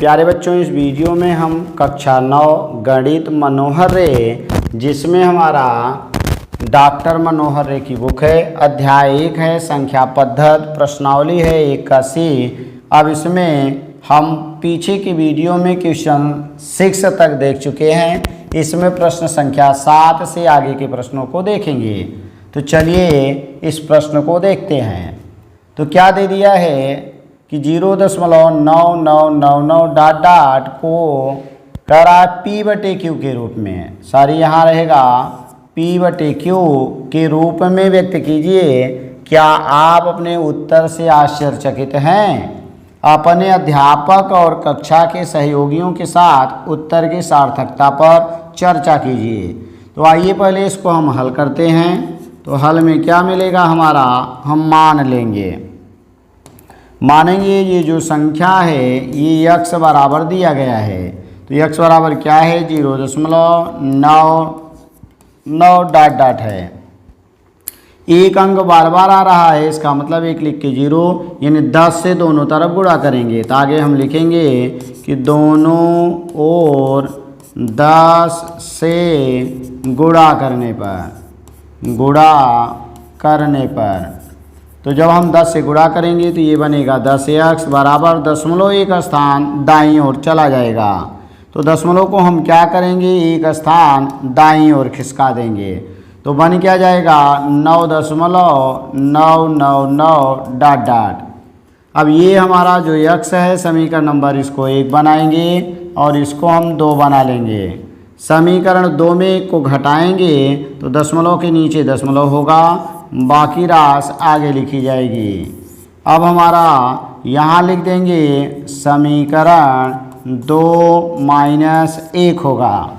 प्यारे बच्चों, इस वीडियो में हम कक्षा 9 गणित मनोहर रे, जिसमें हमारा डॉक्टर मनोहर रे की बुक है, अध्याय 1 है, संख्या पद्धत, प्रश्नावली है 81। अब इसमें हम पीछे की वीडियो में क्वेश्चन 6 तक देख चुके हैं। इसमें प्रश्न संख्या 7 से आगे के प्रश्नों को देखेंगे। तो चलिए इस प्रश्न को देखते हैं। तो क्या दे दिया है कि 0.9999 को कह रहा है P/Q के रूप में। सॉरी, यहाँ रहेगा P/Q के रूप में व्यक्त कीजिए। क्या आप अपने उत्तर से आश्चर्यचकित हैं? अपने अध्यापक और कक्षा के सहयोगियों के साथ उत्तर की सार्थकता पर चर्चा कीजिए। तो आइए पहले इसको हम हल करते हैं। तो हल में क्या मिलेगा हमारा, हम मान लेंगे, मानेंगे ये जो संख्या है ये x बराबर दिया गया है। तो x बराबर क्या है, 0.99 है। एक अंक बार बार आ रहा है, इसका मतलब एक लिख के 0, यानी 10 से दोनों तरफ गुणा करेंगे। तो आगे हम लिखेंगे कि दोनों ओर 10 से गुणा करने पर तो जब हम 10 से गुणा करेंगे तो ये बनेगा 10x बराबर दशमलव एक स्थान दाईं ओर चला जाएगा। तो दशमलव को हम क्या करेंगे, एक स्थान दाईं ओर खिसका देंगे। तो बन क्या जाएगा 9.999 अब ये हमारा जो x है समीकरण नंबर, इसको 1 बनाएंगे और इसको हम 2 बना लेंगे। समीकरण 2 में 1 को घटाएंगे तो दशमलव के नीचे दशमलव होगा, बाकी राशि आगे लिखी जाएगी। अब हमारा यहाँ लिख देंगे समीकरण 2 - 1 होगा।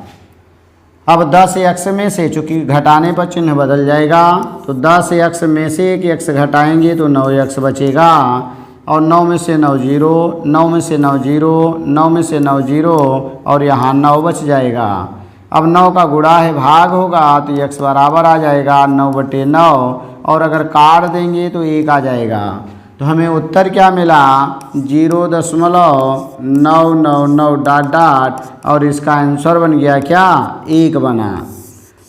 अब 10x में से, चूँकि घटाने पर चिन्ह बदल जाएगा, तो 10x में से 1x घटाएंगे तो 9x बचेगा। और 9 में से 9 0, 9 में से 9 0, 9 में से 9 0 और यहाँ 9 बच जाएगा। अब 9 का गुणा है, भाग होगा, तो x बराबर आ जाएगा 9/9 और अगर काट देंगे तो 1 आ जाएगा। तो हमें उत्तर क्या मिला, 0.999 और इसका आंसर बन गया क्या, 1 बना।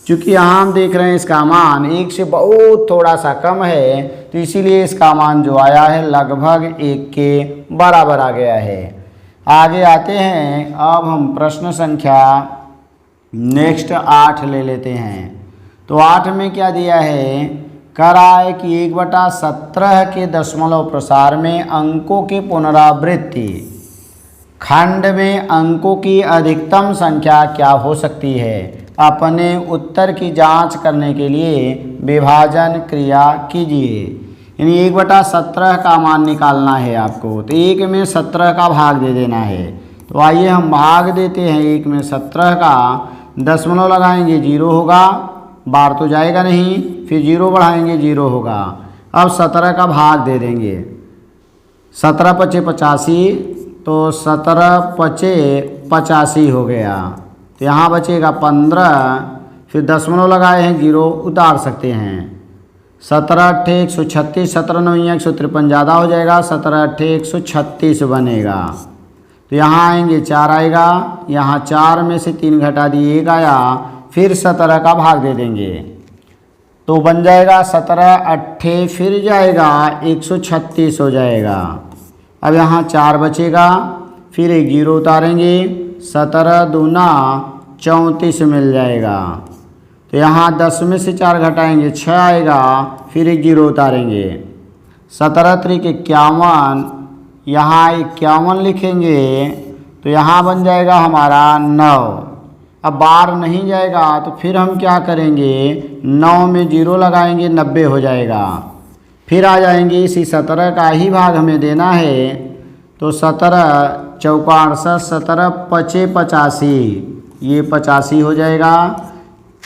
चूँकि यहाँ हम देख रहे हैं इसका मान 1 से बहुत थोड़ा सा कम है, तो इसीलिए इसका मान जो आया है लगभग 1 के बराबर आ गया है। आगे आते हैं। अब हम प्रश्न संख्या नेक्स्ट 8 ले लेते हैं। तो 8 में क्या दिया है, कह रहा है कि 1/17 के दशमलव प्रसार में अंकों की पुनरावृत्ति खंड में अंकों की अधिकतम संख्या क्या हो सकती है। अपने उत्तर की जांच करने के लिए विभाजन क्रिया कीजिए। यानी 1/17 का मान निकालना है आपको। तो 1 में 17 का भाग दे देना है। तो आइए हम भाग देते हैं। 1 में 17 का दशमलव लगाएंगे 0 होगा, बार तो जाएगा नहीं, फिर 0 बढ़ाएंगे 0 होगा। अब 17 का भाग दे देंगे। 17 × 5 = 85, तो 17 × 5 = 85 हो गया। तो यहाँ बचेगा 15, फिर दशमलव लगाए हैं 0 उतार सकते हैं। 17 × 8 = 136, 17 × 9 = 153 ज़्यादा हो जाएगा, 17 × 8 = 136 बनेगा। तो यहाँ आएंगे 4 आएगा, यहाँ 4 में से 3 घटा दिए 1 आया, फिर 17 का भाग दे देंगे तो बन जाएगा 17 × 8 फिर जाएगा 136 हो जाएगा। अब यहाँ 4 बचेगा, फिर एक 0 उतारेंगे, 17 × 2 = 34 मिल जाएगा। तो यहाँ 10 में से 4 घटाएंगे 6 आएगा, फिर एक 0 उतारेंगे, 17 × 3 = 51, यहाँ 51 लिखेंगे तो यहाँ बन जाएगा हमारा 9। अब बार नहीं जाएगा तो फिर हम क्या करेंगे, 9 में 0 लगाएंगे 90 हो जाएगा। फिर आ जाएंगे, इसी 17 का ही भाग हमें देना है। तो 17 × 4 = 68, 17 × 5 = 85, ये 85 हो जाएगा।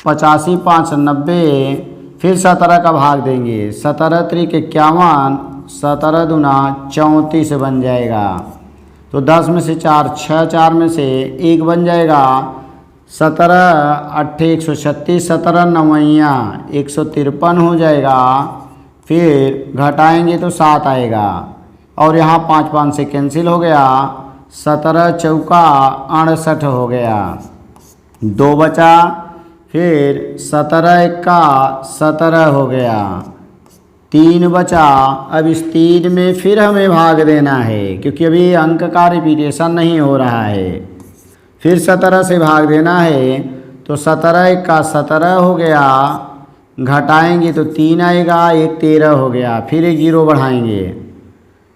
85 × 5 = 90, फिर 17 का भाग देंगे, 17 × 3 = 51, 17 × 2 = 34 बन जाएगा। तो 10 में से 4 6, 4 में से 1 बन जाएगा, 17 × 8 = 136, 17 × 9 = 153 हो जाएगा। फिर घटाएंगे तो 7 आएगा और यहाँ 5 5 से कैंसिल हो गया, 17 चौका 68 हो गया, 2 बचा, फिर 17 एक्का 17 हो गया, 3 बचा। अब इस 3 में फिर हमें भाग देना है क्योंकि अभी अंक का रिपीटेशन नहीं हो रहा है। फिर 17 से भाग देना है तो 17 एक्का 17 हो गया, घटाएंगे तो 3 आएगा, 1 13 हो गया, फिर एक 0 बढ़ाएंगे,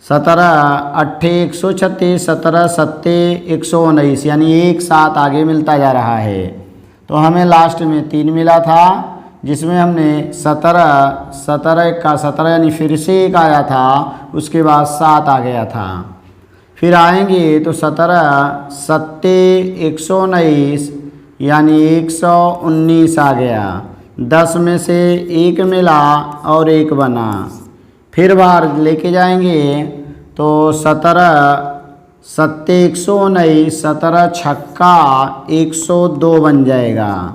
17 8 136, 17 7 119, यानी 1 7 आगे मिलता जा रहा है। तो हमें लास्ट में 3 मिला था जिसमें हमने 17 एक्का 17 यानी फिर से 1 आया था, उसके बाद 7 आ गया था। फिर आएंगे तो 17 7 119 यानी 119 आ गया, 10 में से 1 मिला और 1 बना। फिर बाहर लेके जाएंगे तो 17 7 119, 17 छक्का 102 बन जाएगा।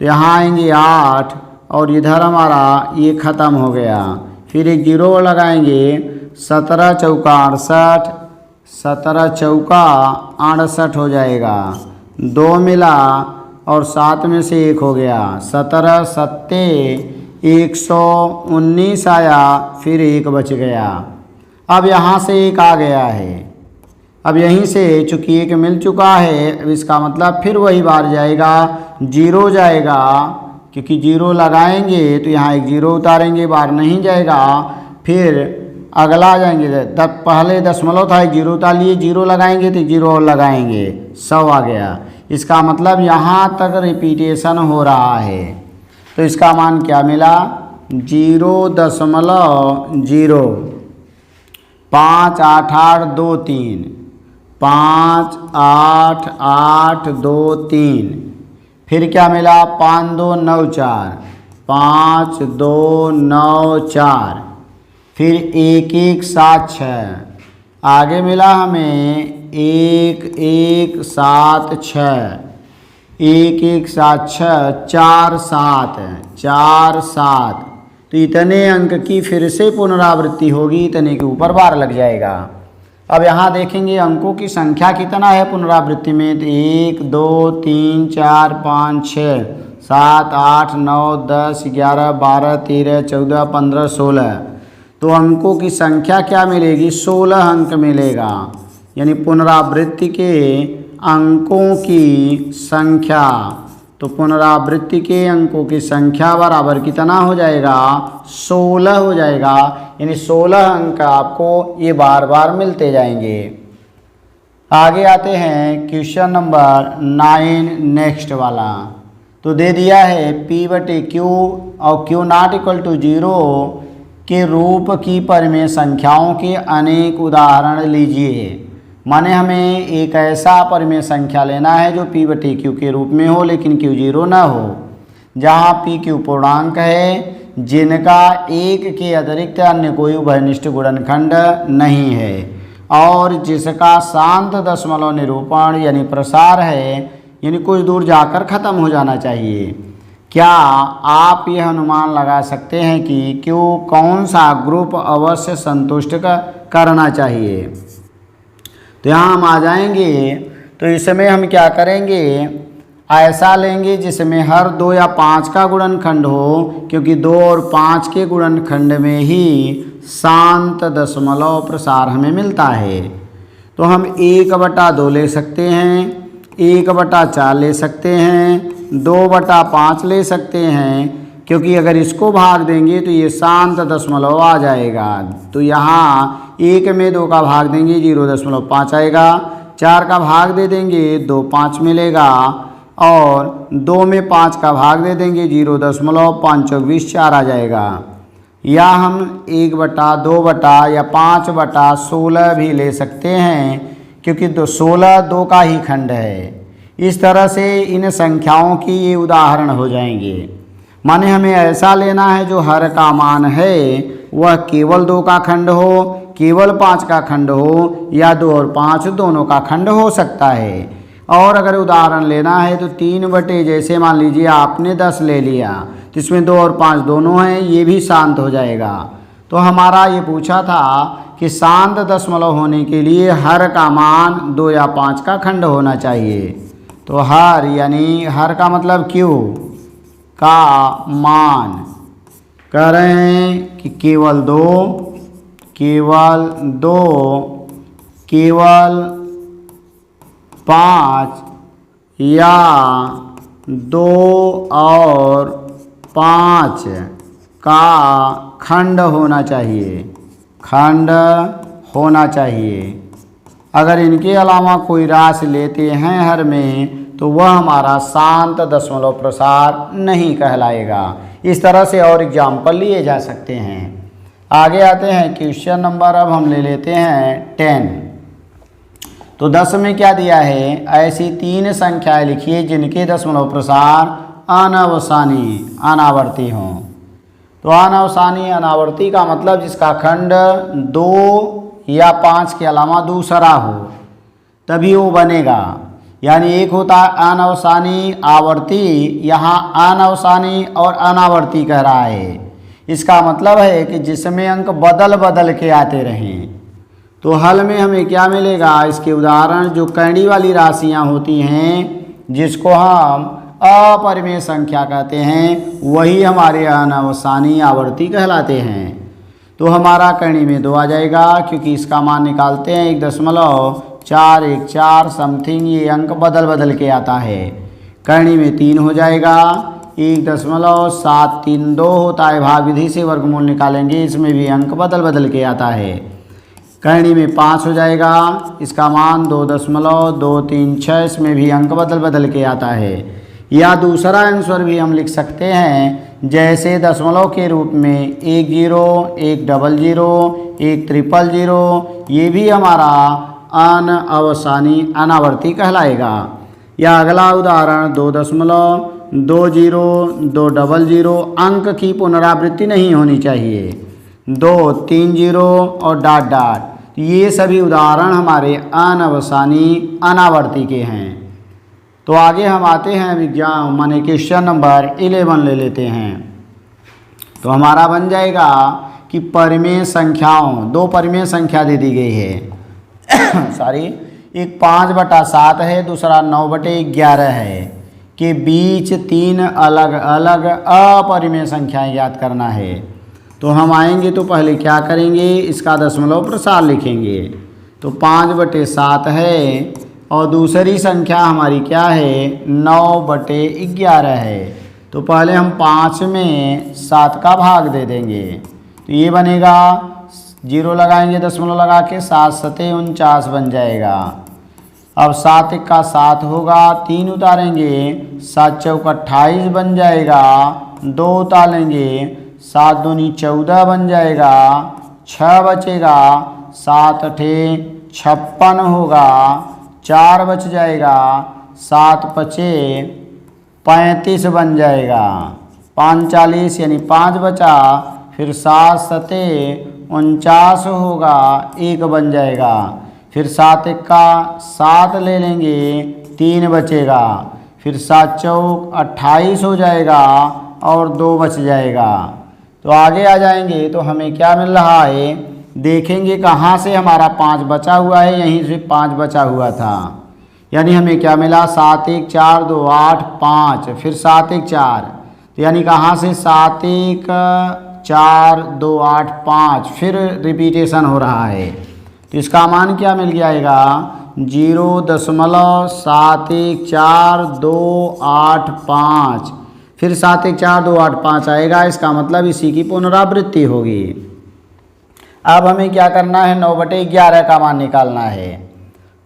तो यहाँ आएंगे 8 और इधर हमारा ये ख़त्म हो गया। फिर एक 0 लगाएंगे, 17 चौका 68, 17 चौका 68 हो जाएगा, 2 मिला और 7 में से 1 हो गया, 17 7 119 आया, फिर 1 बच गया। अब यहाँ से 1 आ गया है, अब यहीं से चूँकि 1 मिल चुका है, अब इसका मतलब फिर वही बार जाएगा, 0 जाएगा, क्योंकि 0 लगाएंगे तो यहाँ एक 0 उतारेंगे, बार नहीं जाएगा। फिर अगला आ जाएंगे, पहले दशमलव था, एक 0 उतार लिए, 0 लगाएंगे तो 0 और लगाएंगे, 100 आ गया। इसका मतलब यहाँ तक रिपीटेशन हो रहा है। तो इसका मान क्या मिला, 0.0 5 8 8 2 3, 5 8 8 2 3। फिर क्या मिला, 5 2 9 4, 5 2 9 4, फिर 1 1 7 6, आगे मिला हमें 1 1 7 6, 1 1 7 6 4 7 4 7। तो इतने अंक की फिर से पुनरावृत्ति होगी, इतने के ऊपर बार लग जाएगा। अब यहाँ देखेंगे अंकों की संख्या कितना है पुनरावृत्ति में, तो 1 2 3 4 5 6 7 8 9 10 11 12 13 14 15 16। तो अंकों की संख्या क्या मिलेगी, 16 अंक मिलेगा, यानी पुनरावृत्ति के अंकों की संख्या। तो पुनरावृत्ति के अंकों की संख्या बराबर कितना हो जाएगा, 16 हो जाएगा, यानी 16 अंक आपको ये बार बार मिलते जाएंगे। आगे आते हैं क्वेश्चन नंबर 9 नेक्स्ट वाला। तो दे दिया है P/Q और Q ≠ 0 के रूप की परिमेय संख्याओं के अनेक उदाहरण लीजिए। माने हमें एक ऐसा परिमेय संख्या लेना है जो P/Q के रूप में हो लेकिन Q 0 ना हो, जहाँ PQ पूर्णांक है जिनका 1 के अतिरिक्त अन्य कोई उभयनिष्ठ गुणनखंड नहीं है और जिसका शांत दशमलव निरूपण यानी प्रसार है, यानी कुछ दूर जाकर ख़त्म हो जाना चाहिए। क्या आप यह अनुमान लगा सकते हैं कि Q कौन सा ग्रुप अवश्य संतुष्ट करना चाहिए। तो यहाँ हम आ जाएंगे, तो इसमें हम क्या करेंगे, ऐसा लेंगे जिसमें हर 2 या 5 का गुणनखंड हो, क्योंकि 2 और 5 के गुणनखंड में ही शांत दशमलव प्रसार हमें मिलता है। तो हम 1/2 ले सकते हैं, 1/4 ले सकते हैं, 2/5 ले सकते हैं, क्योंकि अगर इसको भाग देंगे तो ये शांत दशमलव आ जाएगा। तो यहाँ 1 में 2 का भाग देंगे 0.5 आएगा, 4 का भाग दे देंगे 2 5 मिलेगा, और 2 में 5 का भाग दे देंगे 0.5 20 4 आ जाएगा। या हम 1/2 या 5/16 भी ले सकते हैं, क्योंकि 16 2 का ही खंड है। इस तरह से इन संख्याओं की ये उदाहरण हो जाएंगे। माने हमें ऐसा लेना है जो हर का मान है वह केवल 2 का खंड हो, केवल 5 का खंड हो, या 2 और 5 दोनों का खंड हो सकता है। और अगर उदाहरण लेना है तो 3 जैसे मान लीजिए आपने 10 ले लिया, तो इसमें 2 और 5 दोनों हैं, ये भी शांत हो जाएगा। तो हमारा ये पूछा था कि शांत दशमलव होने के लिए हर का मान 2 या 5 का खंड होना चाहिए। तो हर यानी हर का मतलब क्यों का मान कह रहे हैं कि केवल 2, केवल 5 या 2 और 5 का खंड होना चाहिए। अगर इनके अलावा कोई राशि लेते हैं हर में तो वह हमारा शांत दशमलव प्रसार नहीं कहलाएगा। इस तरह से और एग्जाम्पल लिए जा सकते हैं। आगे आते हैं क्वेश्चन नंबर, अब हम ले लेते हैं 10। तो 10 में क्या दिया है, ऐसी 3 संख्याएं लिखिए जिनके दशमलव प्रसार अनावर्ती हों। तो अनावर्ती का मतलब जिसका खंड 2 या 5 के अलावा दूसरा हो तभी वो बनेगा। यानी एक होता है अनवसानी आवर्ती, यहाँ अनवसानी और अनावर्ती कह रहा है। इसका मतलब है कि जिसमें अंक बदल बदल के आते रहें। तो हल में हमें क्या मिलेगा, इसके उदाहरण जो कैंडी वाली राशियाँ होती हैं जिसको हम अपरिमेय संख्या कहते हैं, वही हमारे अनवसानी आवर्ती कहलाते हैं। तो हमारा कणी में 2 आ जाएगा क्योंकि इसका मान निकालते हैं 1.414 समथिंग, ये अंक बदल बदल के आता है। कणी में 3 हो जाएगा, 1.732 होता है, भाग विधि से वर्गमूल निकालेंगे, इसमें भी अंक बदल बदल के आता है। कणी में 5 हो जाएगा, इसका मान 2.236, इसमें भी अंक बदल बदल के आता है। या दूसरा आंसर भी हम लिख सकते हैं, जैसे दशमलव के रूप में 10, 100, 100, ये भी हमारा अनावर्ती कहलाएगा। या अगला उदाहरण 2.200 अंक की पुनरावृत्ति नहीं होनी चाहिए, 2, 3 0 और डॉट डॉट, ये सभी उदाहरण हमारे अनावर्ती के हैं। तो आगे हम आते हैं माने क्वेश्चन नंबर 11 ले लेते हैं। तो हमारा बन जाएगा कि परिमेय संख्याओं, 2 परिमेय संख्या दे दी गई है सॉरी, एक 5/7 है, दूसरा 9/11 है, के बीच 3 अलग अलग अपरिमेय संख्याएं ज्ञात करना है। तो हम आएंगे तो पहले क्या करेंगे, इसका दशमलव प्रसार लिखेंगे। तो 5/7 है और दूसरी संख्या हमारी क्या है, 9/11 है। तो पहले हम 5 में 7 का भाग दे देंगे, तो ये बनेगा, 0 लगाएंगे दशमलव लगा के, 7 7 49 बन जाएगा। अब 7 1 7 होगा, 3 उतारेंगे, 7 चौक 28 बन जाएगा, 2 उतारेंगे, 7 दूनी 14 बन जाएगा, 6 बचेगा, 7 8 56 होगा, 4 बच जाएगा, 7 5 35 बन जाएगा, 5 40 यानी 5 बचा, फिर 7 7 49 होगा, 1 बन जाएगा, फिर 7 1 7 ले लेंगे, 3 बचेगा, फिर 7 चौक 28 हो जाएगा और 2 बच जाएगा। तो आगे आ जाएंगे तो हमें क्या मिल रहा है, देखेंगे कहाँ से हमारा 5 बचा हुआ है, यहीं से 5 बचा हुआ था। यानी हमें क्या मिला, 7 1 4 2 8 5, फिर 7 1 4, तो यानी कहाँ से 7 1 4 2 8 5, फिर रिपीटेशन हो रहा है। तो इसका मान क्या मिल जाएगा, 0.71428 फिर 71428 आएगा। इसका मतलब इसी की पुनरावृत्ति होगी। अब हमें क्या करना है, 9/11 का मान निकालना है।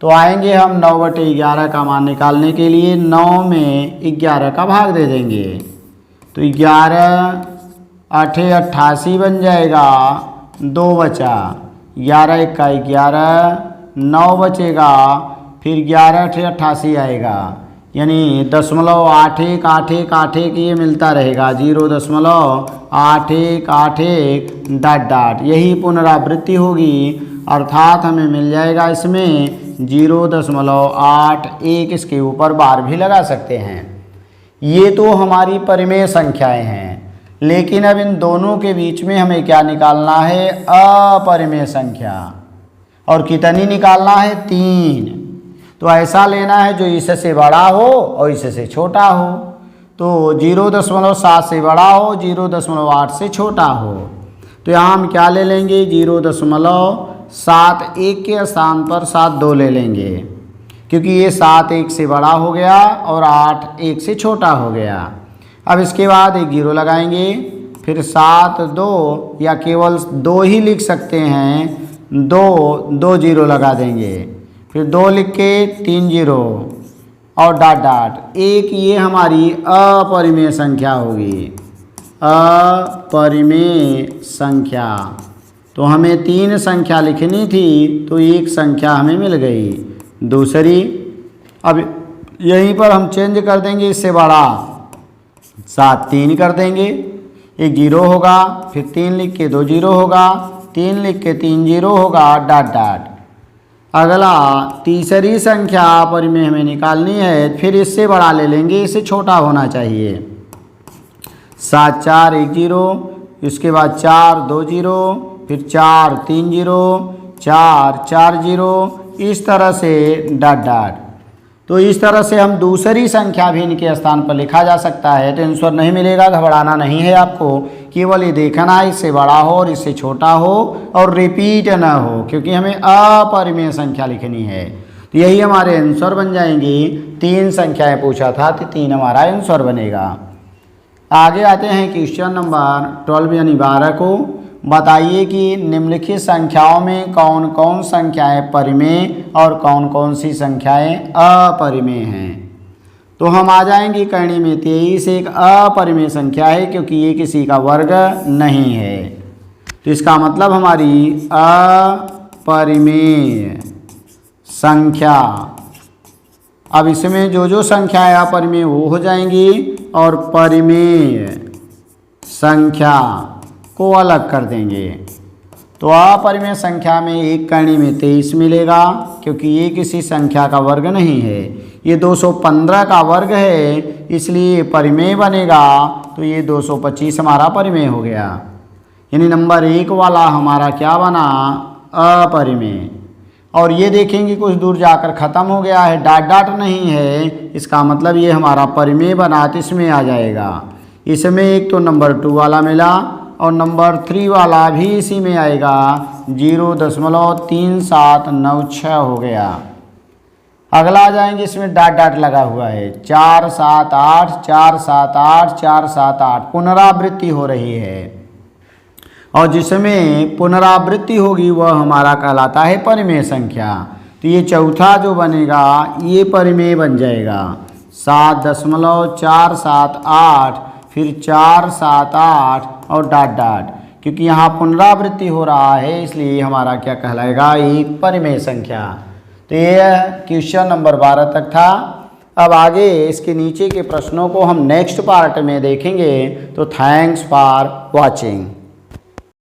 तो आएंगे हम 9/11 का मान निकालने के लिए 9 में 11 का भाग दे देंगे। तो 11 8 88 बन जाएगा, 2 बचा, 11 1 11, 9 बचेगा, फिर 11 8 88 आएगा, यानी 0.818181 ये मिलता रहेगा, 0.8181 डॉट डॉट, यही पुनरावृत्ति होगी। अर्थात हमें मिल जाएगा इसमें 0.81, इसके ऊपर बार भी लगा सकते हैं। ये तो हमारी परिमेय संख्याएं हैं। लेकिन अब इन दोनों के बीच में हमें क्या निकालना है, अपरिमेय संख्या। और कितनी निकालना है, 3। तो ऐसा लेना है जो इससे बड़ा हो और इससे छोटा हो। तो 0.7 से बड़ा हो, 0.8 से छोटा हो। तो यहाँ हम क्या ले लेंगे, 0.71 के स्थान पर 7 ले लेंगे, क्योंकि ये 7 1 से बड़ा हो गया और 8 1 से छोटा हो गया। अब इसके बाद एक 0 लगाएंगे, फिर 7 2 या केवल 2 ही लिख सकते हैं, 2 0 लगा देंगे, फिर 2 लिख के 3 0 और डॉट डॉट 1। ये हमारी अपरिमेय संख्या होगी, अपरिमेय संख्या। तो हमें 3 संख्या लिखनी थी, तो एक संख्या हमें मिल गई। दूसरी, अब यहीं पर हम चेंज कर देंगे, इससे बड़ा 7 3 कर देंगे, एक 0 होगा, फिर 3 लिख के 2 0 होगा, 3 लिख के 3 0 होगा, डॉट डॉट। अगला तीसरी संख्या परिमेय हमें निकालनी है, फिर इससे बड़ा ले लेंगे, इससे छोटा होना चाहिए। 7 4 1 0, इसके बाद 4 2 0, फिर 4 3 0, 4 4 0, इस तरह से डॉट डॉट। तो इस तरह से हम दूसरी संख्या भी इनके स्थान पर लिखा जा सकता है। तो आंसर नहीं मिलेगा, घबराना नहीं है आपको, केवल ये देखना है इससे बड़ा हो और इससे छोटा हो और रिपीट ना हो, क्योंकि हमें अपरिमेय संख्या लिखनी है। तो यही हमारे आंसर बन जाएंगे। 3 संख्याएं पूछा था, तो 3 हमारा आंसर बनेगा। आगे आते हैं क्वेश्चन नंबर 12 यानी 12 को। बताइए कि निम्नलिखित संख्याओं में कौन कौन संख्याएं परिमेय और कौन कौन सी संख्याएं अपरिमेय हैं। तो हम आ जाएंगे करणी में 23 एक अपरिमेय संख्या है, क्योंकि ये किसी का वर्ग नहीं है। तो इसका मतलब हमारी अपरिमेय संख्या। अब इसमें जो जो संख्याएं अपरिमेय वो हो जाएंगी और परिमेय संख्या को अलग कर देंगे। तो अपरिमेय संख्या में एक करणी में 23 मिलेगा, क्योंकि ये किसी संख्या का वर्ग नहीं है। ये 215 का वर्ग है, इसलिए परिमेय बनेगा। तो ये 225 हमारा परिमेय हो गया, यानी नंबर 1 वाला हमारा क्या बना, अपरिमेय। और ये देखेंगे कुछ दूर जाकर ख़त्म हो गया है, डॉट डॉट नहीं है, इसका मतलब ये हमारा परिमेय बना, तो इसमें आ जाएगा। इसमें एक तो नंबर 2 वाला मिला और नंबर 3 वाला भी इसी में आएगा, 0.3796 हो गया। अगला आ जाएंगे, इसमें डॉट डॉट लगा हुआ है, 4 7 8 4 7 8 4 7 8, पुनरावृत्ति हो रही है। और जिसमें पुनरावृत्ति होगी वह हमारा कहलाता है परिमेय संख्या। तो ये चौथा जो बनेगा ये परिमेय बन जाएगा, 7.478, फिर 4 7 8 और डॉट डॉट, क्योंकि यहाँ पुनरावृत्ति हो रहा है, इसलिए हमारा क्या कहलाएगा, एक परिमेय संख्या। तो ये क्वेश्चन नंबर 12 तक था। अब आगे इसके नीचे के प्रश्नों को हम नेक्स्ट पार्ट में देखेंगे। तो थैंक्स फॉर वॉचिंग।